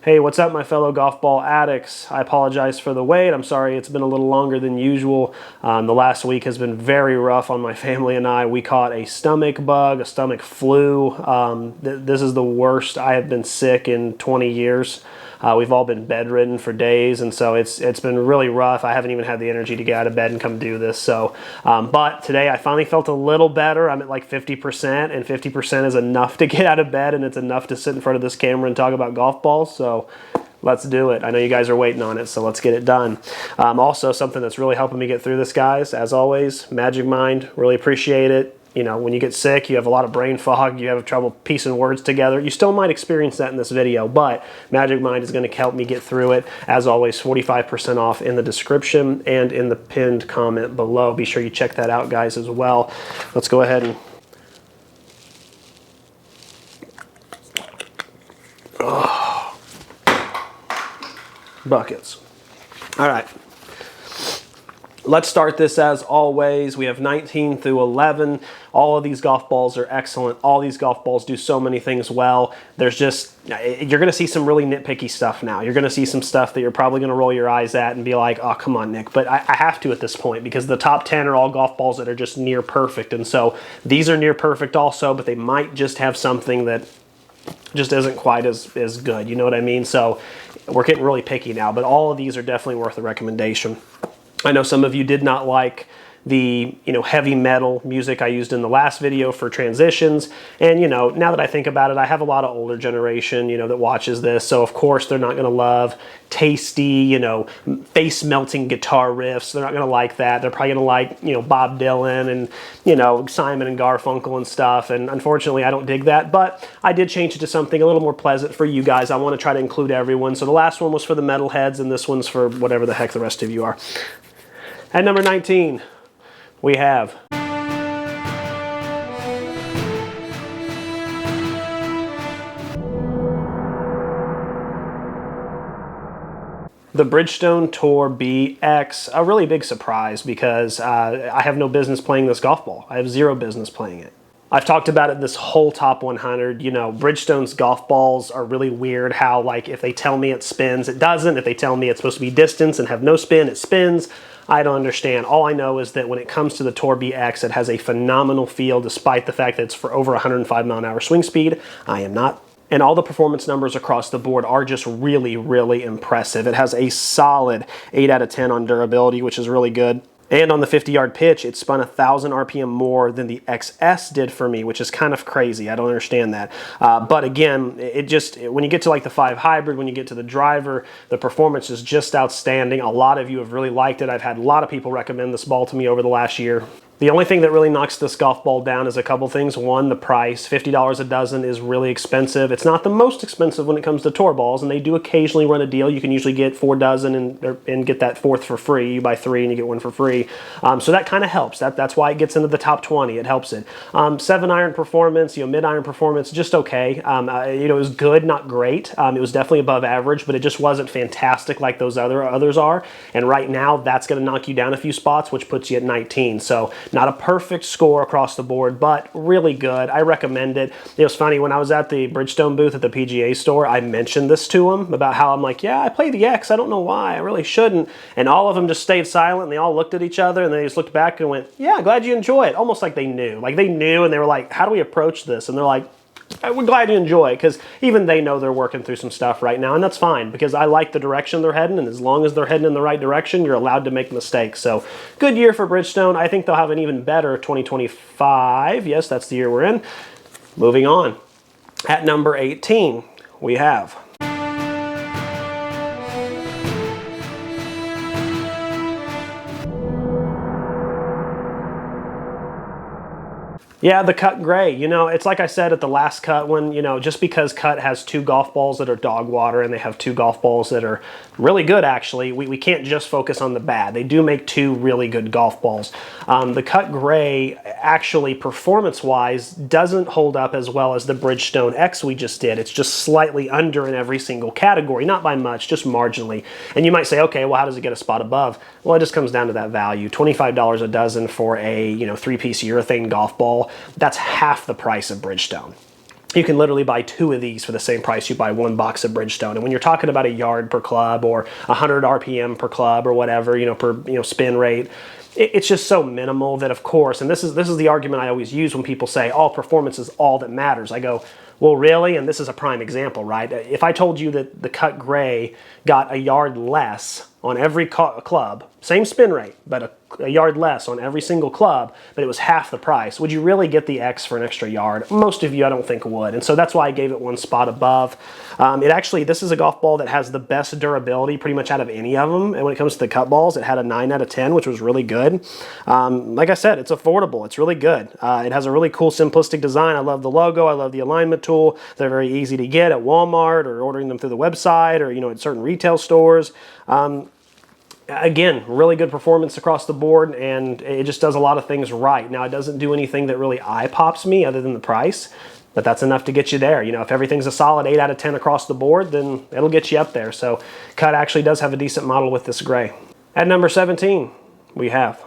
Hey, what's up, my fellow golf ball addicts? I apologize for the wait. I'm sorry it's been a little longer than usual. The last week has been very rough on my family and I. We caught a stomach bug, a stomach flu. This is the worst. I have been sick in 20 years. We've all been bedridden for days, and so it's been really rough. I haven't even had the energy to get out of bed and come do this. So, but today I finally felt a little better. I'm at like 50%, and 50% is enough to get out of bed, and it's enough to sit in front of this camera and talk about golf balls. So let's do it. I know you guys are waiting on it, so let's get it done. Also, something that's really helping me get through this, guys, as always, Magic Mind. Really appreciate it. You know, when you get sick, you have a lot of brain fog, you have trouble piecing words together. You still might experience that in this video, but Magic Mind is going to help me get through it. As always, 45% off in the description and in the pinned comment below. Be sure you check that out, guys, as well. Let's go ahead and... Oh. Buckets. All right. Let's start this as always. We have 19 through 11. All of these golf balls are excellent. All these golf balls do so many things well. There's just, you're going to see some really nitpicky stuff now. You're going to see some stuff that you're probably going to roll your eyes at and be like, oh, come on, Nick. But I have to at this point because the top 10 are all golf balls that are just near perfect. And so these are near perfect also, but they might just have something that just isn't quite as good. You know what I mean? So we're getting really picky now, but all of these are definitely worth a recommendation. I know some of you did not like the heavy metal music I used in the last video for transitions, and now that I think about it, I have a lot of older generation that watches this, so of course they're not going to love tasty face melting guitar riffs. They're not going to like that. They're probably going to like Bob Dylan and Simon and Garfunkel and stuff, and unfortunately I don't dig that, but I did change it to something a little more pleasant for you guys. I want to try to include everyone, so the last one was for the metalheads and this one's for whatever the heck the rest of you are. At number 19, we have the Bridgestone Tour BX. A really big surprise because I have no business playing this golf ball. I have zero business playing it. I've talked about it this whole top 100. Bridgestone's golf balls are really weird how, like, if they tell me it spins, it doesn't. If they tell me it's supposed to be distance and have no spin, it spins. I don't understand. All I know is that when it comes to the Tour BX, it has a phenomenal feel despite the fact that it's for over 105 mile an hour swing speed. I am not. And all the performance numbers across the board are just really, really impressive. It has a solid 8 out of 10 on durability, which is really good. And on the 50-yard pitch, it spun 1,000 RPM more than the XS did for me, which is kind of crazy. I don't understand that. But again, when you get to like the 5 hybrid, when you get to the driver, the performance is just outstanding. A lot of you have really liked it. I've had a lot of people recommend this ball to me over the last year. The only thing that really knocks this golf ball down is a couple things. One, the price. $50 a dozen is really expensive. It's not the most expensive when it comes to tour balls, and they do occasionally run a deal. You can usually get 4 dozen and get that 4th for free. You buy 3 and you get 1 for free. So that kind of helps. That's why it gets into the top 20. It helps it. 7-iron performance, mid-iron performance, just okay. It was good, not great. It was definitely above average, but it just wasn't fantastic like those others are. And right now, that's going to knock you down a few spots, which puts you at 19. So not a perfect score across the board, but really good. I recommend it. It was funny, when I was at the Bridgestone booth at the PGA store, I mentioned this to them about how I'm like, yeah, I play the X. I don't know why. I really shouldn't. And all of them just stayed silent, and they all looked at each other, and they just looked back and went, yeah, glad you enjoy it. Almost like they knew. Like they knew, and they were like, how do we approach this? And they're like, we're glad you enjoy it, because even they know they're working through some stuff right now, and that's fine, because I like the direction they're heading, and as long as they're heading in the right direction, you're allowed to make mistakes. So, good year for Bridgestone. I think they'll have an even better 2025. Yes, that's the year we're in. Moving on. At number 18, we have... Yeah, the Cut Gray. It's like I said at the last Cut one, just because Cut has 2 golf balls that are dog water and they have 2 golf balls that are really good, actually, we can't just focus on the bad. They do make 2 really good golf balls. The Cut Gray, actually, performance-wise, doesn't hold up as well as the Bridgestone X we just did. It's just slightly under in every single category. Not by much, just marginally. And you might say, okay, well, how does it get a spot above? Well, it just comes down to that value. $25 a dozen for a 3-piece urethane golf ball. That's half the price of Bridgestone. you can literally buy 2 of these for the same price you buy 1 box of Bridgestone. And when you're talking about a yard per club or 100 RPM per club or whatever, per spin rate, it's just so minimal that, of course, and this is the argument I always use when people say, oh, performance is all that matters. I go, well, really? And this is a prime example, right? If I told you that the cut gray got a yard less on every club, same spin rate, but a yard less on every single club, but it was half the price, would you really get the X for an extra yard? Most of you, I don't think, would. And so that's why I gave it 1 spot above. This is a golf ball that has the best durability pretty much out of any of them. And when it comes to the cut balls, it had a 9 out of 10, which was really good. Like I said, it's affordable. It's really good. It has a really cool, simplistic design. I love the logo. I love the alignment tool. They're very easy to get at Walmart or ordering them through the website or, at certain retail stores. Again, really good performance across the board, and it just does a lot of things right. Now, it doesn't do anything that really eye pops me other than the price, but that's enough to get you there. If everything's a solid 8 out of 10 across the board, then it'll get you up there. So Cut actually does have a decent model with this gray. At number 17, we have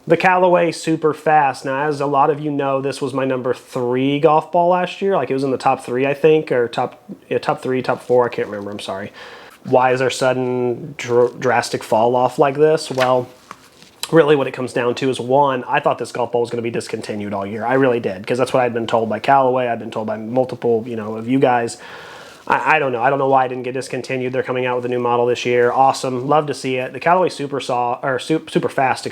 the Callaway Super Fast. Now, as a lot of you know, this was my number 3 golf ball last year. Like, it was in the top 3, I think, or top 3, top 4, I can't remember, I'm sorry. Why is there sudden drastic fall off like this? Well, really what it comes down to is, 1, I thought this golf ball was going to be discontinued all year. I really did, because that's what I'd been told by Callaway. I'd been told by multiple, of you guys. I don't know. I don't know why it didn't get discontinued. They're coming out with a new model this year. Awesome. Love to see it. The Callaway Super Fast,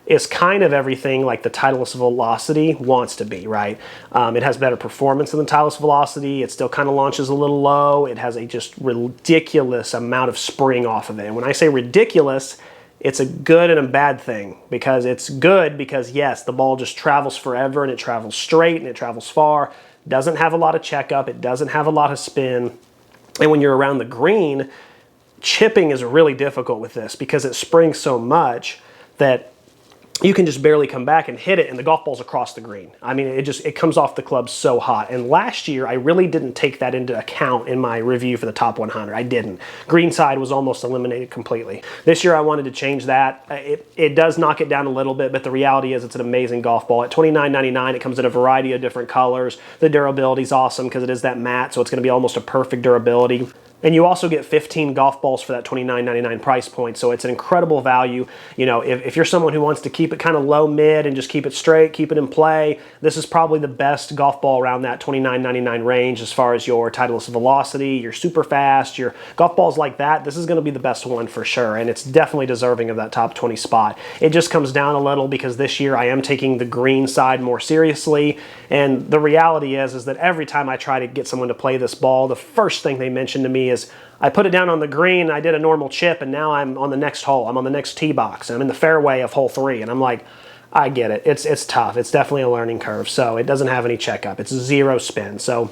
is kind of everything like the Titleist Velocity wants to be, right? It has better performance than the Titleist Velocity. It still kind of launches a little low. It has a just ridiculous amount of spring off of it. And when I say ridiculous, it's a good and a bad thing, because it's good because, yes, the ball just travels forever and it travels straight and it travels far. Doesn't have a lot of checkup. It doesn't have a lot of spin. And when you're around the green, chipping is really difficult with this because it springs so much that you can just barely come back and hit it, and the golf ball's across the green. I mean, it comes off the club so hot. And last year, I really didn't take that into account in my review for the top 100. I didn't. Greenside was almost eliminated completely. This year, I wanted to change that. It does knock it down a little bit, but the reality is it's an amazing golf ball. At $29.99, it comes in a variety of different colors. The durability is awesome because it is that matte, so it's going to be almost a perfect durability. And you also get 15 golf balls for that $29.99 price point, so it's an incredible value. If you're someone who wants to keep it kind of low mid and just keep it straight, keep it in play, this is probably the best golf ball around that $29.99 range as far as your Titleist Velocity, your Super Fast, your golf balls like that. This is going to be the best one for sure, and it's definitely deserving of that top 20 spot. It just comes down a little because this year I am taking the green side more seriously, and the reality is that every time I try to get someone to play this ball, the first thing they mention to me is, I put it down on the green, I did a normal chip, and now I'm on the next hole. I'm on the next tee box. I'm in the fairway of hole 3, and I'm like, I get it. It's tough. It's definitely a learning curve. So it doesn't have any checkup. It's 0 spin. So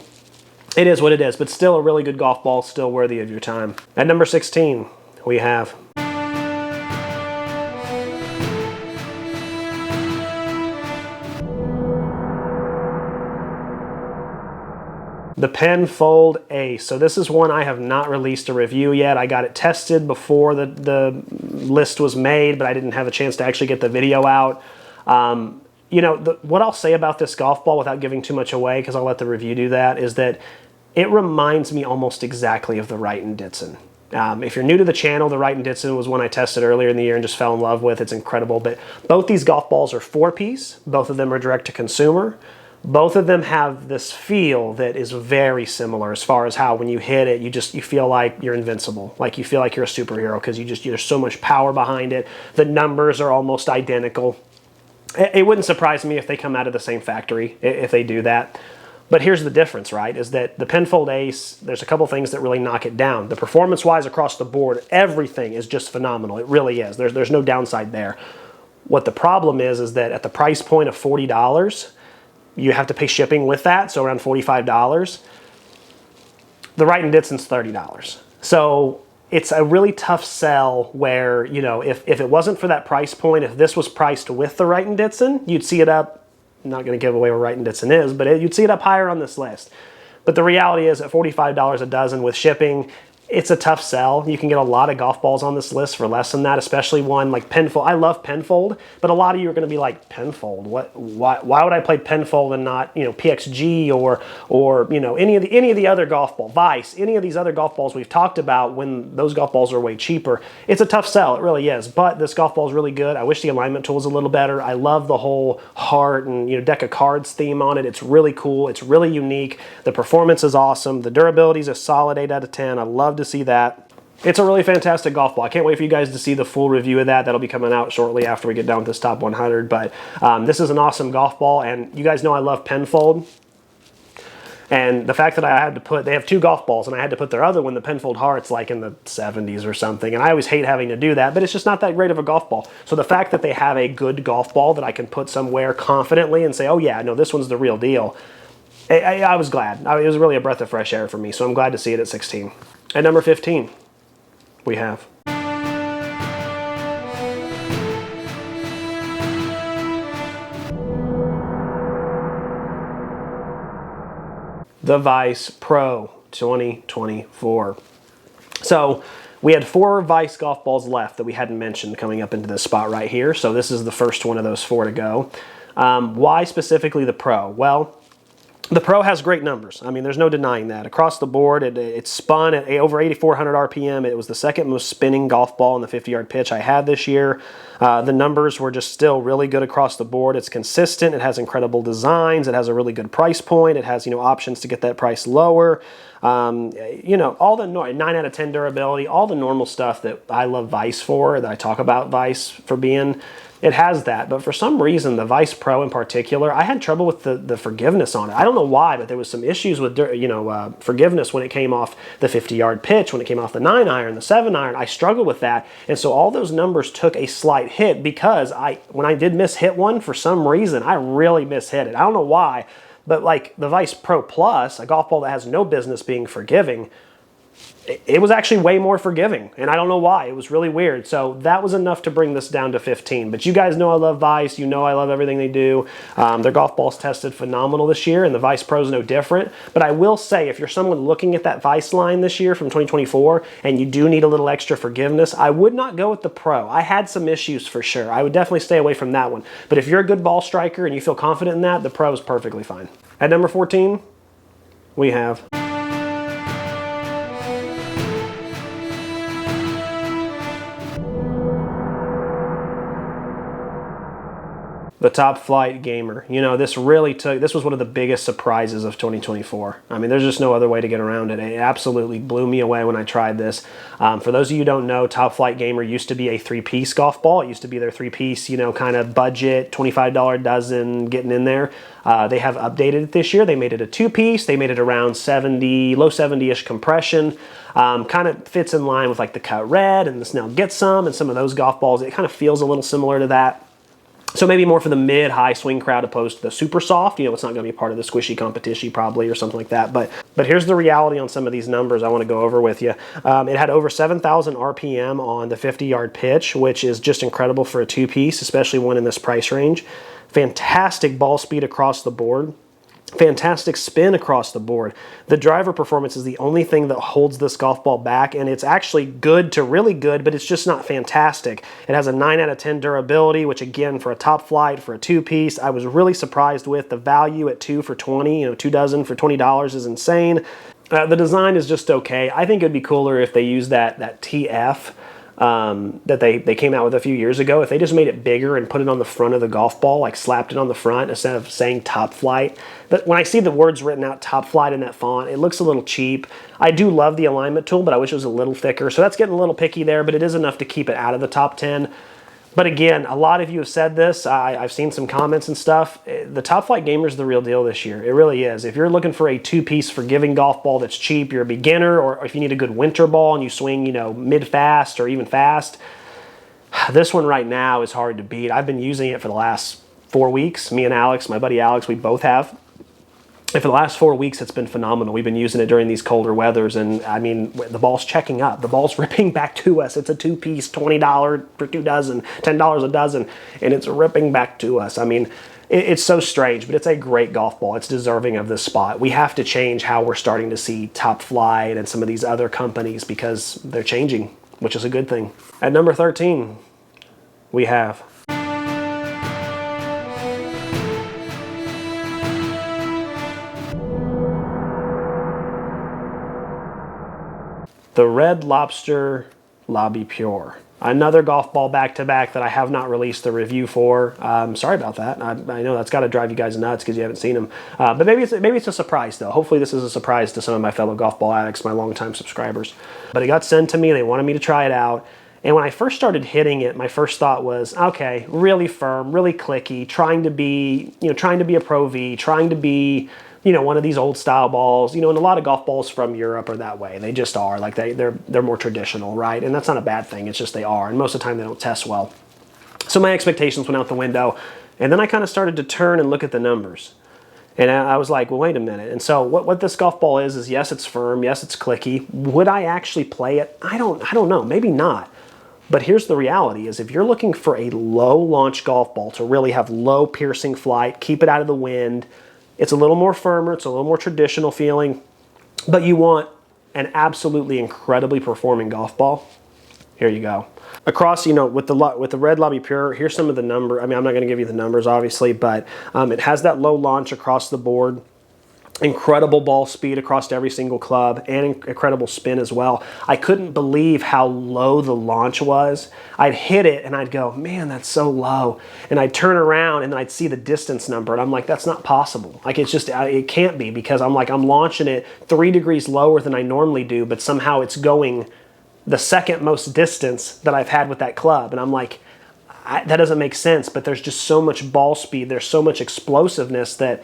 it is what it is, but still a really good golf ball, still worthy of your time. At number 16, we have the Penfold Ace. So this is one I have not released a review yet. I got it tested before the list was made, but I didn't have a chance to actually get the video out. What I'll say about this golf ball without giving too much away, because I'll let the review do that, is that it reminds me almost exactly of the Wright & Ditson. If you're new to the channel, the Wright & Ditson was one I tested earlier in the year and just fell in love with. It's incredible. But both these golf balls are 4-piece. Both of them are direct to consumer. Both of them have this feel that is very similar as far as how when you hit it, you feel like you're invincible. Like you feel like you're a superhero because there's so much power behind it. The numbers are almost identical. It wouldn't surprise me if they come out of the same factory, if they do that. But here's the difference, right, is that the Penfold Ace, there's a couple things that really knock it down. The performance-wise across the board, everything is just phenomenal. It really is. There's no downside there. What the problem is that at the price point of $40, you have to pay shipping with that, so around $45. The Wright & Ditson's $30. So it's a really tough sell where, if it wasn't for that price point, if this was priced with the Wright & Ditson, you'd see it up. I'm not going to give away what Wright & Ditson is, but you'd see it up higher on this list. But the reality is at $45 a dozen with shipping, it's a tough sell. You can get a lot of golf balls on this list for less than that, especially one like Penfold. I love Penfold, but a lot of you are going to be like, Penfold? What? Why would I play Penfold and not, PXG or any of the other golf ball, Vice, any of these other golf balls we've talked about when those golf balls are way cheaper? It's a tough sell, it really is. But this golf ball is really good. I wish the alignment tool was a little better. I love the whole heart and deck of cards theme on it. It's really cool. It's really unique. The performance is awesome. The durability is a solid 8 out of 10. I love to see that. It's a really fantastic golf ball. I can't wait for you guys to see the full review of that. That'll be coming out shortly after we get done with this top 100. But this is an awesome golf ball, and you guys know I love Penfold. And the fact that I had to put, they have two golf balls, and I had to put their other one, the Penfold Hearts, like in the 70s or something. And I always hate having to do that, but it's just not that great of a golf ball. So the fact that they have a good golf ball that I can put somewhere confidently and say, oh yeah, no, this one's the real deal, I was glad. It was really a breath of fresh air for me, so I'm glad to see it at 16. At number 15, we have the Vice Pro 2024. So we had 4 Vice golf balls left that we hadn't mentioned coming up into this spot right here. So this is the first one of those 4 to go. Why specifically the Pro? Well, the Pro has great numbers. I mean, there's no denying that. Across the board, it spun at over 8,400 RPM. It was the second most spinning golf ball in the 50-yard pitch I had this year. The numbers were just still really good across the board. It's consistent. It has incredible designs. It has a really good price point. It has, options to get that price lower. All the 9 out of 10 durability, all the normal stuff that I love Vice for, that I talk about Vice for being. It has that, but for some reason, the Vice Pro in particular, I had trouble with the forgiveness on it. I don't know why, but there was some issues with forgiveness when it came off the 50-yard pitch, when it came off the 9-iron, the 7-iron. I struggled with that, and so all those numbers took a slight hit because when I did miss-hit one, for some reason, I really miss-hit it. I don't know why, but like the Vice Pro Plus, a golf ball that has no business being forgiving, it was actually way more forgiving, and I don't know why. It was really weird. So that was enough to bring this down to 15. But you guys know I love Vice. You know I love everything they do. Their golf balls tested phenomenal this year, and the Vice Pro is no different. But I will say, if you're someone looking at that Vice line this year from 2024, and you do need a little extra forgiveness, I would not go with the Pro. I had some issues for sure. I would definitely stay away from that one. But if you're a good ball striker and you feel confident in that, the Pro is perfectly fine. At number 14, we have the Top Flight Gamer. This was one of the biggest surprises of 2024. I mean, there's just no other way to get around it. It absolutely blew me away when I tried this. For those of you who don't know, Top Flight Gamer used to be a 3-piece golf ball. It used to be their 3-piece, kind of budget, $25 dozen, getting in there. They have updated it this year. They made it a 2-piece. They made it around 70, low 70-ish compression. Kind of fits in line with like the Cut Red and the Snell Get Some and some of those golf balls. It kind of feels a little similar to that. So maybe more for the mid-high swing crowd opposed to the super soft. It's not going to be part of the squishy competition probably or something like that. But here's the reality on some of these numbers I want to go over with you. It had over 7,000 RPM on the 50-yard pitch, which is just incredible for a 2-piece, especially one in this price range. Fantastic ball speed across the board. Fantastic spin across the board. The driver performance is the only thing that holds this golf ball back, and it's actually good to really good, but it's just not fantastic. It has a 9 out of 10 durability, which again, for a Top Flight, for a 2-piece, I was really surprised with. The value at 2 for 20, 2 dozen for $20 is insane. The design is just okay. I think it'd be cooler if they used that TF that they came out with a few years ago. If they just made it bigger and put it on the front of the golf ball, like slapped it on the front instead of saying Top Flight. But when I see the words written out Top Flight in that font, it looks a little cheap. I do love the alignment tool, but I wish it was a little thicker. So that's getting a little picky there, but it is enough to keep it out of the top 10. But again, a lot of you have said this. I've seen some comments and stuff. The Top Flight Gamer is the real deal this year. It really is. If you're looking for a 2-piece forgiving golf ball that's cheap, you're a beginner, or if you need a good winter ball and you swing, mid-fast or even fast, this one right now is hard to beat. I've been using it for the last 4 weeks. Me and Alex, my buddy Alex, we both have. And for the last 4 weeks, it's been phenomenal. We've been using it during these colder weathers, and I mean, the ball's checking up. The ball's ripping back to us. It's a two-piece, $20 for 2 dozen, $10 a dozen, and it's ripping back to us. I mean, it's so strange, but it's a great golf ball. It's deserving of this spot. We have to change how we're starting to see Top Flight and some of these other companies because they're changing, which is a good thing. At number 13, we have the Red Lobster Lobby Pure. Another golf ball back-to-back that I have not released the review for. Sorry about that. I know that's got to drive you guys nuts because you haven't seen them. But maybe it's a surprise, though. Hopefully this is a surprise to some of my fellow golf ball addicts, my longtime subscribers. But it got sent to me. They wanted me to try it out. And when I first started hitting it, my first thought was, okay, really firm, really clicky, trying to be a Pro V, trying to be, one of these old style balls, and a lot of golf balls from Europe are that way. They just are. Like they're more traditional, right? And that's not a bad thing. It's just they are. And most of the time they don't test well. So my expectations went out the window. And then I kind of started to turn and look at the numbers. And I was like, well, wait a minute. And so what this golf ball is yes, it's firm. Yes, it's clicky. Would I actually play it? I don't know. Maybe not. But here's the reality is if you're looking for a low launch golf ball to really have low piercing flight, keep it out of the wind, it's a little more firmer, it's a little more traditional feeling, but you want an absolutely incredibly performing golf ball, here you go. Across, with the Red Lobby Pure, here's some of the number. I mean, I'm not going to give you the numbers, obviously, but it has that low launch across the board. Incredible ball speed across every single club and incredible spin as well. I couldn't believe how low the launch was. I'd hit it and I'd go, man, that's so low. And I'd turn around and then I'd see the distance number and I'm like, that's not possible. Like it can't be because I'm launching it 3 degrees lower than I normally do, but somehow it's going the second most distance that I've had with that club. And I'm like, that doesn't make sense, but there's just so much ball speed. There's so much explosiveness that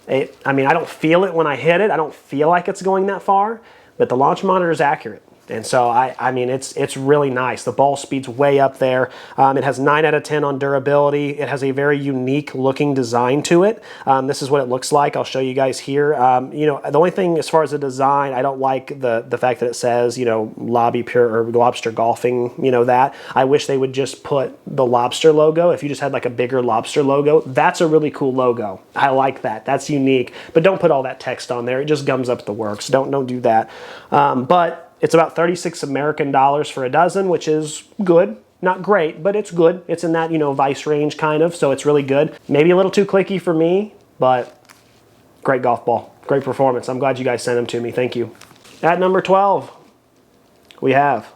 I don't feel it when I hit it. I don't feel like it's going that far, but the launch monitor is accurate. And so, it's really nice. The ball speed's way up there. It has 9 out of 10 on durability. It has a very unique looking design to it. This is what it looks like. I'll show you guys here. The only thing as far as the design, I don't like the fact that it says, Lobby Pure or Lobster Golfing, that. I wish they would just put the lobster logo. If you just had like a bigger lobster logo, that's a really cool logo. I like that. That's unique. But don't put all that text on there. It just gums up the works. Don't do that. But it's about 36 American dollars for a dozen, which is good. Not great, but it's good. It's in that, Vice range kind of, so it's really good. Maybe a little too clicky for me, but great golf ball. Great performance. I'm glad you guys sent them to me. Thank you. At number 12, we have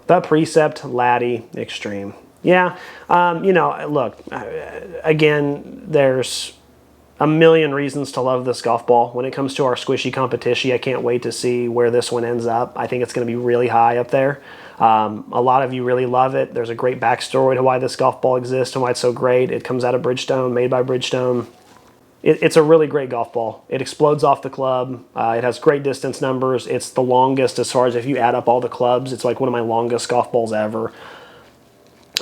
the Precept Laddie Extreme. Yeah, look, again, there's a million reasons to love this golf ball. When it comes to our squishy competition, I can't wait to see where this one ends up. I think it's going to be really high up there. A lot of you really love it. There's a great backstory to why this golf ball exists and why it's so great. It comes out of Bridgestone, made by Bridgestone. It's a really great golf ball. It explodes off the club. It has great distance numbers. It's the longest as far as if you add up all the clubs. It's like one of my longest golf balls ever.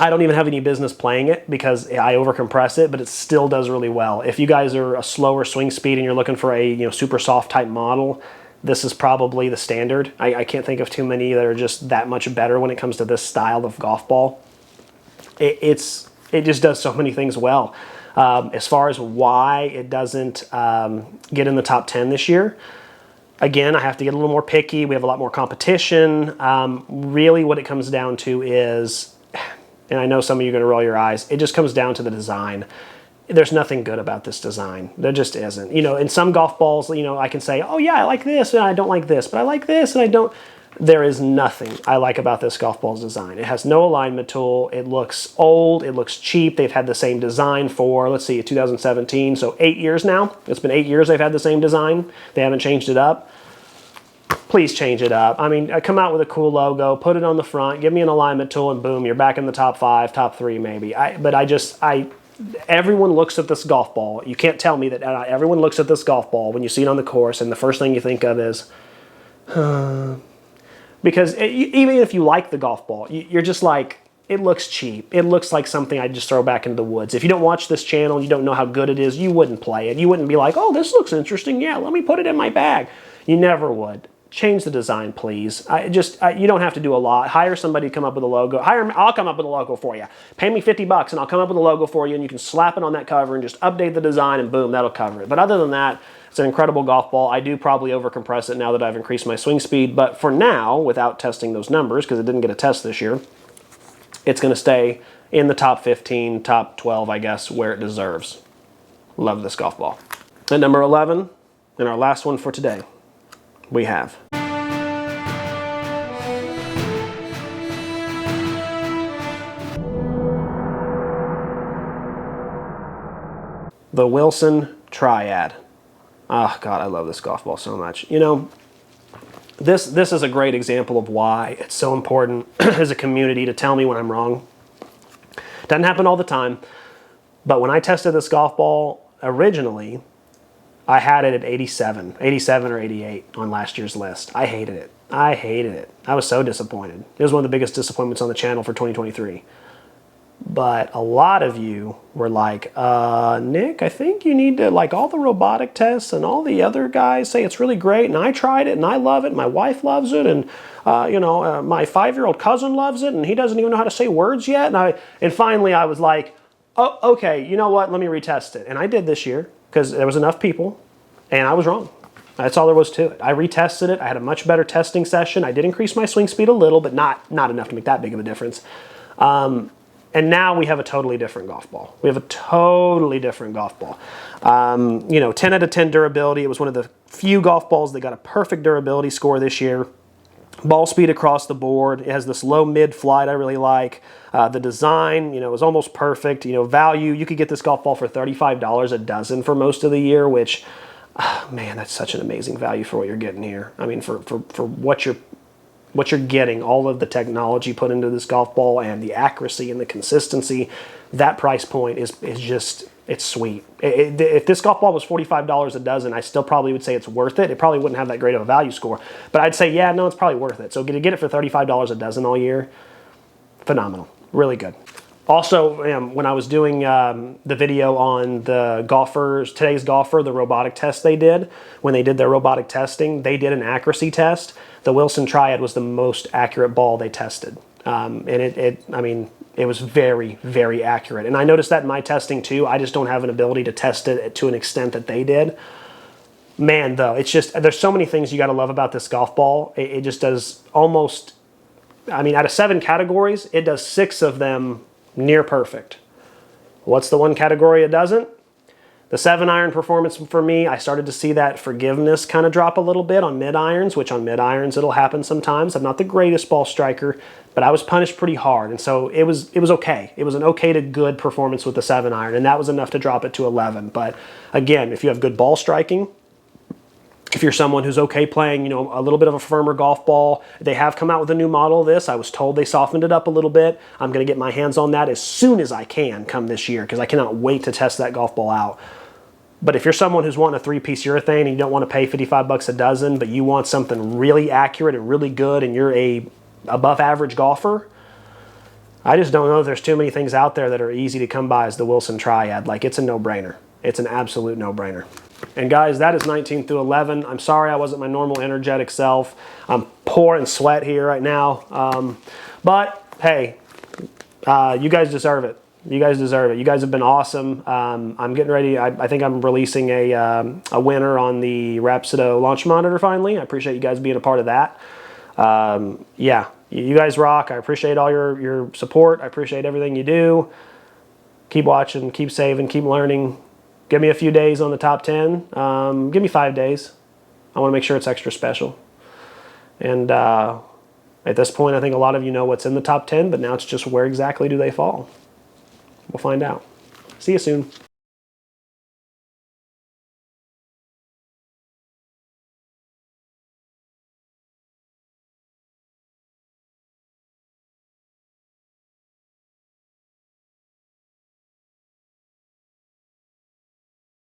I don't even have any business playing it because I overcompress it, but it still does really well. If you guys are a slower swing speed and you're looking for a super soft type model, this is probably the standard. I can't think of too many that are just that much better when it comes to this style of golf ball. It just does so many things well. As far as why it doesn't get in the top 10 this year, again, I have to get a little more picky. We have a lot more competition. Really what it comes down to is, and I know some of you are going to roll your eyes, it just comes down to the design. There's nothing good about this design. There just isn't. In some golf balls, I can say, oh yeah, I like this and I don't like this, but I like this and I don't. There is nothing I like about this golf ball's design. It has no alignment tool. It looks old. It looks cheap. They've had the same design for, let's see, 2017, so 8 years now. It's been 8 years they've had the same design. They haven't changed it up. Please change it up. Come out with a cool logo, put it on the front, give me an alignment tool, and boom, you're back in the top 5, top 3 maybe. Everyone looks at this golf ball. You can't tell me that everyone looks at this golf ball when you see it on the course, and the first thing you think of is, Because even if you like the golf ball, you're just like, it looks cheap. It looks like something I'd just throw back into the woods. If you don't watch this channel, you don't know how good it is, you wouldn't play it. You wouldn't be like, oh, this looks interesting. Yeah, let me put it in my bag. You never would. Change the design, please. You don't have to do a lot. Hire somebody to come up with a logo. I'll come up with a logo for you. Pay me $50 and I'll come up with a logo for you, and you can slap it on that cover and just update the design and boom, that'll cover it. But other than that, it's an incredible golf ball. I do probably overcompress it now that I've increased my swing speed, but for now, without testing those numbers, because it didn't get a test this year, it's going to stay in the top 15, top 12, I guess, where it deserves. Love this golf ball. At number 11, and our last one for today, we have the Wilson Triad. Oh, God, I love this golf ball so much. You know, this is a great example of why it's so important as a community to tell me when I'm wrong. Doesn't happen all the time, but when I tested this golf ball originally, I had it at 87 or 88 on last year's list. I hated it. I hated it. I was so disappointed. It was one of the biggest disappointments on the channel for 2023. But a lot of you were like, Nick, I think you need to, like, all the robotic tests and all the other guys say it's really great, and I tried it and I love it, my wife loves it, and my 5-year-old cousin loves it, and he doesn't even know how to say words yet. And finally I was like, oh, okay, you know what, let me retest it. And I did this year because there was enough people, and I was wrong. That's all there was to it. I retested it. I had a much better testing session. I did increase my swing speed a little, but not enough to make that big of a difference. And now we have a totally different golf ball. We have a totally different golf ball. 10 out of 10 durability. It was one of the few golf balls that got a perfect durability score this year. Ball speed across the board. It has this low mid flight I really like. The design, is almost perfect. Value, you could get this golf ball for $35 a dozen for most of the year, which, man, that's such an amazing value for what you're getting here. I mean, for what you're getting, all of the technology put into this golf ball and the accuracy and the consistency, that price point is just, it's sweet. If this golf ball was $45 a dozen, I still probably would say it's worth it. It probably wouldn't have that great of a value score, but I'd say, yeah, no, it's probably worth it. So to get it for $35 a dozen all year, phenomenal, really good. Also, when I was doing the video on the today's golfer, the robotic test they did, when they did their robotic testing, they did an accuracy test. The Wilson Triad was the most accurate ball they tested. And it was very, very accurate. And I noticed that in my testing too. I just don't have an ability to test it to an extent that they did. Man, though, it's just, there's so many things you got to love about this golf ball. It just does almost, out of 7 categories, it does 6 of them near perfect. What's the one category it doesn't? The 7-iron performance for me, I started to see that forgiveness kind of drop a little bit on mid-irons, which on mid-irons it'll happen sometimes. I'm not the greatest ball striker, but I was punished pretty hard, and so it was okay. It was an okay to good performance with the 7-iron, and that was enough to drop it to 11. But again, if you have good ball striking, if you're someone who's okay playing, a little bit of a firmer golf ball, they have come out with a new model of this. I was told they softened it up a little bit. I'm going to get my hands on that as soon as I can come this year because I cannot wait to test that golf ball out. But if you're someone who's wanting a 3-piece urethane and you don't want to pay $55 a dozen, but you want something really accurate and really good and you're a above average golfer, I just don't know if there's too many things out there that are easy to come by as the Wilson Triad. Like, it's a no-brainer. It's an absolute no-brainer. And guys, that is 19 through 11. I'm sorry I wasn't my normal energetic self. I'm pouring sweat here right now. But hey, you guys deserve it. You guys deserve it. You guys have been awesome. I'm getting ready. I think I'm releasing a winner on the Rapsodo launch monitor finally. I appreciate you guys being a part of that. Yeah, you guys rock. I appreciate all your support. I appreciate everything you do. Keep watching, keep saving, keep learning. Give me a few days on the top 10. Give me 5 days. I want to make sure it's extra special. And at this point, I think a lot of you know what's in the top 10, but now it's just where exactly do they fall. We'll find out. See you soon.